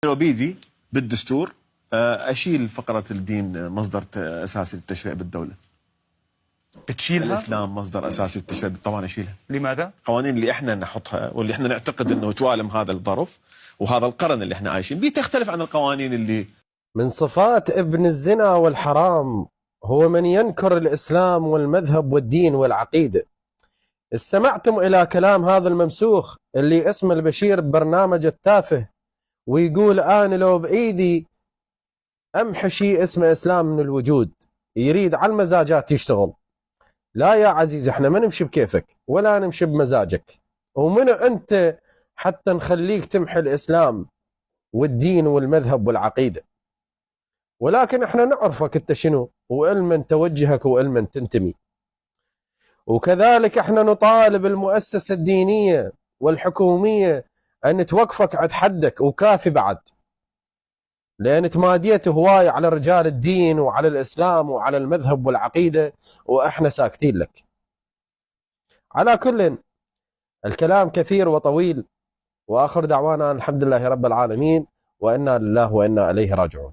لو بيدي بالدستور اشيل فقره الدين مصدر اساسي للتشريع بالدوله. بتشيلها؟ الاسلام مصدر اساسي للتشريع، طبعا اشيلها. لماذا؟ القوانين اللي احنا نحطها واللي احنا نعتقد انه توالم هذا الظرف وهذا القرن اللي احنا عايشين بيه تختلف عن القوانين اللي من صفات ابن الزنا والحرام هو من ينكر الإسلام والمذهب والدين والعقيدة. استمعتم إلى كلام هذا الممسوخ اللي اسمه البشير ببرنامج التافه ويقول أنا لو بإيدي أمحي شيء اسمه إسلام من الوجود، يريد على المزاجات يشتغل. لا يا عزيز، احنا ما نمشي بكيفك ولا نمشي بمزاجك، ومن أنت حتى نخليك تمحي الإسلام والدين والمذهب والعقيدة؟ ولكن احنا نعرفك انت شنو وإلمن توجهك وإلمن تنتمي. وكذلك احنا نطالب المؤسسة الدينية والحكومية ان توقفك عند حدك وكافي بعد، لان تماديت هواي على رجال الدين وعلى الإسلام وعلى المذهب والعقيدة واحنا ساكتين لك. على كل، الكلام كثير وطويل، واخر دعوانا الحمد لله رب العالمين، وانا لله وانا اليه راجعون.